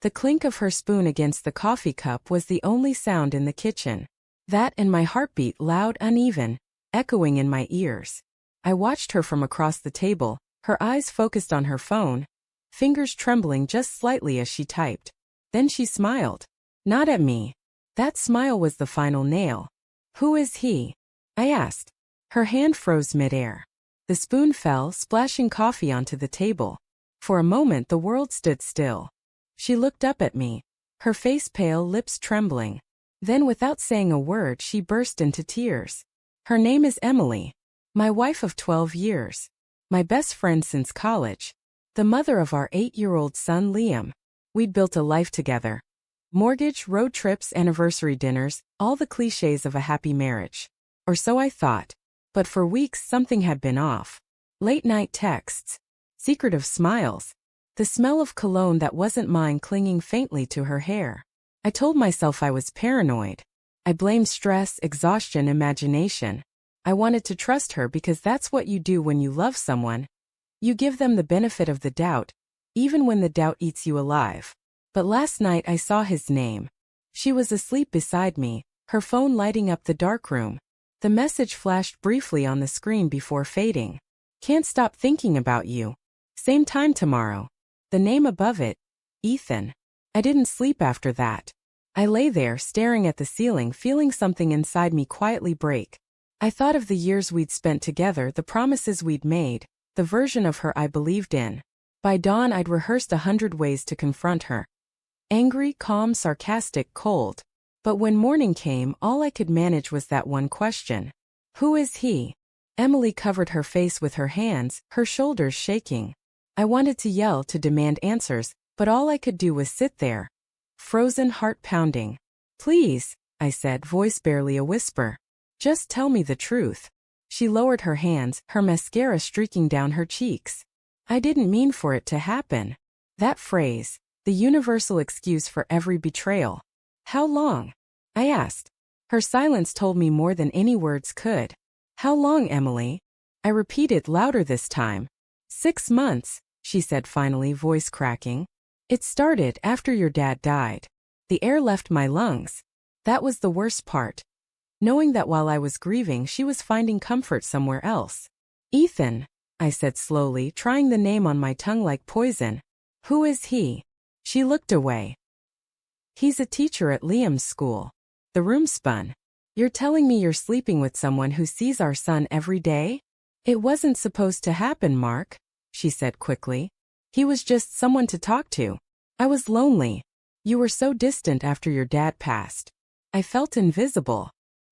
The clink of her spoon against the coffee cup was the only sound in the kitchen. That and my heartbeat, loud, uneven, echoing in my ears. I watched her from across the table, her eyes focused on her phone, fingers trembling just slightly as she typed. Then she smiled. Not at me. That smile was the final nail. Who is he? I asked. Her hand froze midair. The spoon fell, splashing coffee onto the table. For a moment the world stood still. She looked up at me, her face pale, lips trembling. Then without saying a word she burst into tears. Her name is Emily. My wife of 12 years. My best friend since college. The mother of our 8-year-old son Liam. We'd built a life together. Mortgage, road trips, anniversary dinners, all the clichés of a happy marriage. Or so I thought. But for weeks something had been off. Late-night texts. Secretive smiles. The smell of cologne that wasn't mine clinging faintly to her hair. I told myself I was paranoid. I blamed stress, exhaustion, imagination. I wanted to trust her because that's what you do when you love someone. You give them the benefit of the doubt, even when the doubt eats you alive. But last night I saw his name. She was asleep beside me, her phone lighting up the dark room. The message flashed briefly on the screen before fading. Can't stop thinking about you. Same time tomorrow. The name above it, Ethan. I didn't sleep after that. I lay there staring at the ceiling, feeling something inside me quietly break. I thought of the years we'd spent together, the promises we'd made, the version of her I believed in. By dawn I'd rehearsed 100 ways to confront her. Angry, calm, sarcastic, cold. But when morning came, all I could manage was that one question. Who is he? Emily covered her face with her hands, her shoulders shaking. I wanted to yell, to demand answers, but all I could do was sit there. Frozen, heart pounding. Please, I said, voice barely a whisper. Just tell me the truth. She lowered her hands, her mascara streaking down her cheeks. I didn't mean for it to happen. That phrase, the universal excuse for every betrayal. How long? I asked. Her silence told me more than any words could. How long, Emily? I repeated louder this time. 6 months, she said finally, voice cracking. It started after your dad died. The air left my lungs. That was the worst part. Knowing that while I was grieving, she was finding comfort somewhere else. Ethan, I said slowly, trying the name on my tongue like poison. Who is he? She looked away. He's a teacher at Liam's school. The room spun. You're telling me you're sleeping with someone who sees our son every day? It wasn't supposed to happen, Mark, she said quickly. He was just someone to talk to. I was lonely. You were so distant after your dad passed. I felt invisible.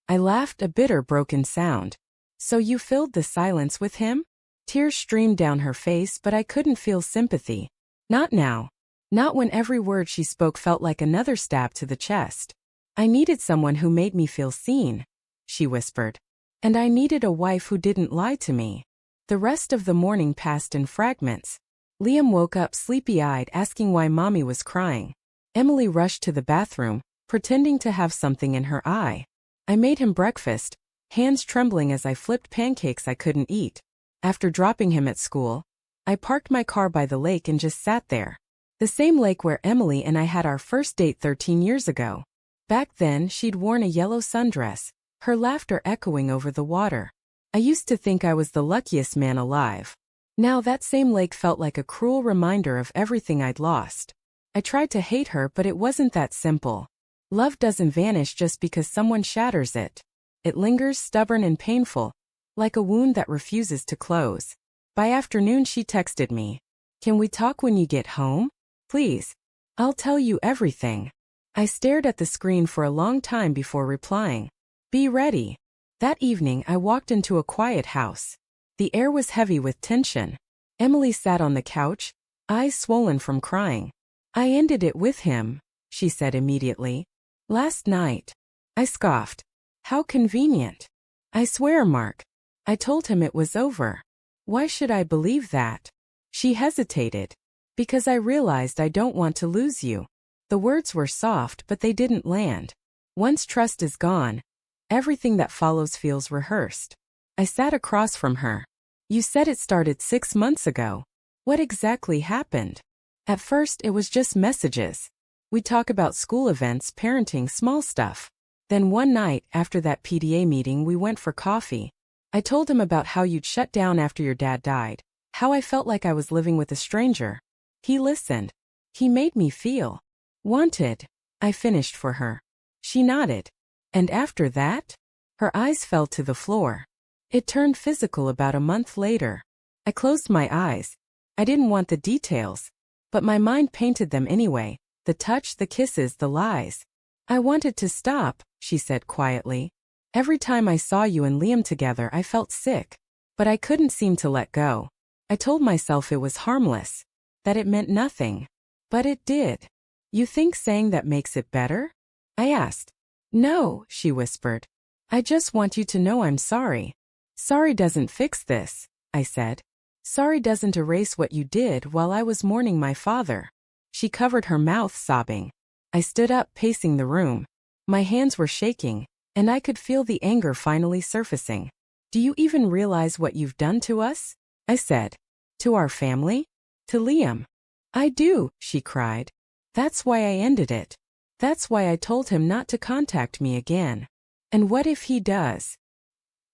I laughed, a bitter, broken sound. So you filled the silence with him? Tears streamed down her face, but I couldn't feel sympathy. Not now. Not when every word she spoke felt like another stab to the chest. I needed someone who made me feel seen, she whispered. And I needed a wife who didn't lie to me. The rest of the morning passed in fragments. Liam woke up sleepy-eyed, asking why Mommy was crying. Emily rushed to the bathroom, pretending to have something in her eye. I made him breakfast, hands trembling as I flipped pancakes I couldn't eat. After dropping him at school, I parked my car by the lake and just sat there. The same lake where Emily and I had our first date 13 years ago. Back then, she'd worn a yellow sundress, her laughter echoing over the water. I used to think I was the luckiest man alive. Now that same lake felt like a cruel reminder of everything I'd lost. I tried to hate her, but it wasn't that simple. Love doesn't vanish just because someone shatters it. It lingers, stubborn and painful, like a wound that refuses to close. By afternoon she texted me. Can we talk when you get home? Please. I'll tell you everything. I stared at the screen for a long time before replying. Be ready. That evening I walked into a quiet house. The air was heavy with tension. Emily sat on the couch, eyes swollen from crying. I ended it with him, she said immediately. Last night. I scoffed. How convenient. I swear, Mark. I told him it was over. Why should I believe that? She hesitated. Because I realized I don't want to lose you. The words were soft, but they didn't land. Once trust is gone, everything that follows feels rehearsed. I sat across from her. You said it started 6 months ago. What exactly happened? At first it was just messages. We talk about school events, parenting, small stuff. Then one night, after that PTA meeting, we went for coffee. I told him about how you'd shut down after your dad died, how I felt like I was living with a stranger. He listened. He made me feel wanted. I finished for her. She nodded. And after that? Her eyes fell to the floor. It turned physical about a month later. I closed my eyes. I didn't want the details, but my mind painted them anyway. The touch, the kisses, the lies. I wanted to stop, she said quietly. Every time I saw you and Liam together, I felt sick. But I couldn't seem to let go. I told myself it was harmless, that it meant nothing. But it did. You think saying that makes it better? I asked. No, she whispered. I just want you to know I'm sorry. Sorry doesn't fix this, I said. Sorry doesn't erase what you did while I was mourning my father. She covered her mouth, sobbing. I stood up, pacing the room. My hands were shaking, and I could feel the anger finally surfacing. Do you even realize what you've done to us? I said. To our family? To Liam. I do, she cried. That's why I ended it. That's why I told him not to contact me again. And what if he does?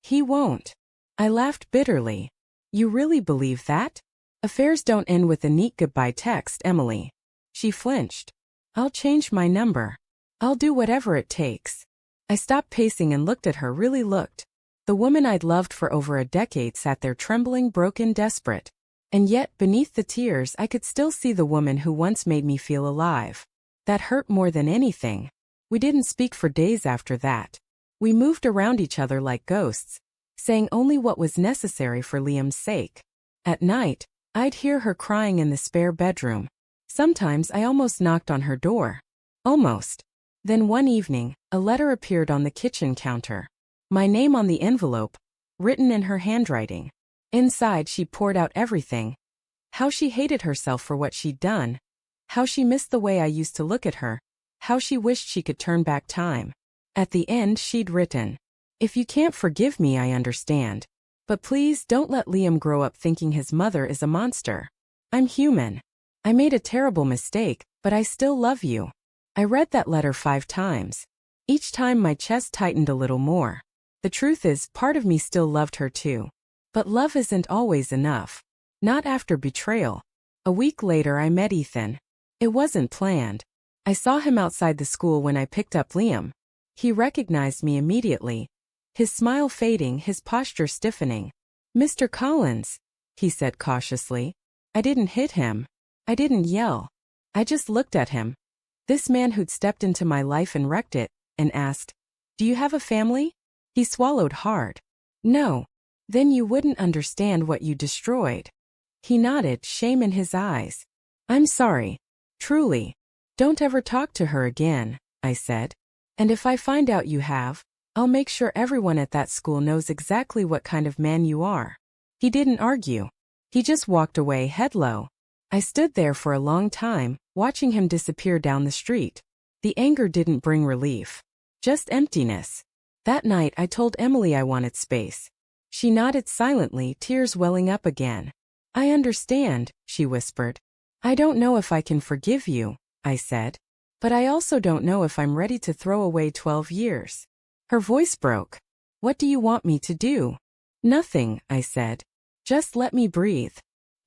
He won't. I laughed bitterly. You really believe that? Affairs don't end with a neat goodbye text, Emily. She flinched. I'll change my number. I'll do whatever it takes. I stopped pacing and looked at her, really looked. The woman I'd loved for over a decade sat there trembling, broken, desperate. And yet, beneath the tears, I could still see the woman who once made me feel alive. That hurt more than anything. We didn't speak for days after that. We moved around each other like ghosts, saying only what was necessary for Liam's sake. At night, I'd hear her crying in the spare bedroom. Sometimes I almost knocked on her door. Almost. Then one evening, a letter appeared on the kitchen counter. My name on the envelope, written in her handwriting. Inside, she poured out everything. How she hated herself for what she'd done. How she missed the way I used to look at her. How she wished she could turn back time. At the end, she'd written, If you can't forgive me, I understand. But please don't let Liam grow up thinking his mother is a monster. I'm human. I made a terrible mistake, but I still love you. I read that letter 5 times. Each time my chest tightened a little more. The truth is, part of me still loved her too. But love isn't always enough. Not after betrayal. A week later, I met Ethan. It wasn't planned. I saw him outside the school when I picked up Liam. He recognized me immediately. His smile fading, his posture stiffening. Mr. Collins, he said cautiously. I didn't hit him. I didn't yell. I just looked at him. This man who'd stepped into my life and wrecked it, and asked, Do you have a family? He swallowed hard. No. Then you wouldn't understand what you destroyed. He nodded, shame in his eyes. I'm sorry. Truly. Don't ever talk to her again, I said. And if I find out you have, I'll make sure everyone at that school knows exactly what kind of man you are. He didn't argue. He just walked away, head low. I stood there for a long time, watching him disappear down the street. The anger didn't bring relief. Just emptiness. That night I told Emily I wanted space. She nodded silently, tears welling up again. I understand, she whispered. I don't know if I can forgive you, I said. But I also don't know if I'm ready to throw away 12 years. Her voice broke. What do you want me to do? Nothing, I said. Just let me breathe.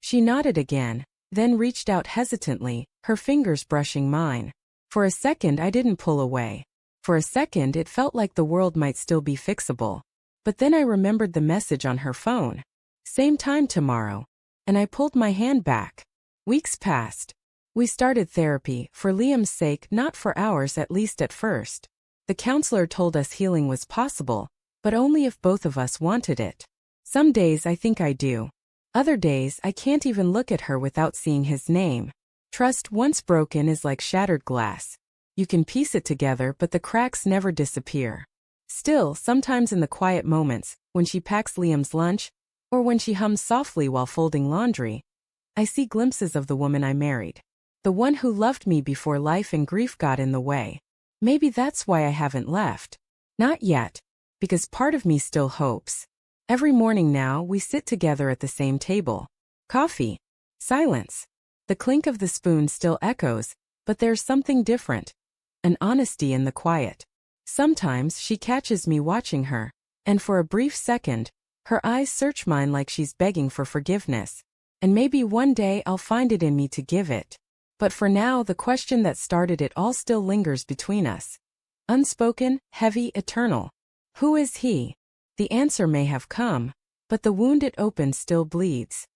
She nodded again, then reached out hesitantly, her fingers brushing mine. For a second I didn't pull away. For a second it felt like the world might still be fixable. But then I remembered the message on her phone. Same time tomorrow. And I pulled my hand back. Weeks passed. We started therapy, for Liam's sake, not for ours, at least at first. The counselor told us healing was possible, but only if both of us wanted it. Some days I think I do. Other days I can't even look at her without seeing his name. Trust once broken is like shattered glass. You can piece it together, but the cracks never disappear. Still, sometimes in the quiet moments, when she packs Liam's lunch, or when she hums softly while folding laundry, I see glimpses of the woman I married. The one who loved me before life and grief got in the way. Maybe that's why I haven't left. Not yet. Because part of me still hopes. Every morning now, we sit together at the same table. Coffee. Silence. The clink of the spoon still echoes, But there's something different. An honesty in the quiet. Sometimes she catches me watching her, and for a brief second, her eyes search mine like she's begging for forgiveness. And maybe one day I'll find it in me to give it. But for now, the question that started it all still lingers between us. Unspoken, heavy, eternal. Who is he? The answer may have come, but the wound it opened still bleeds.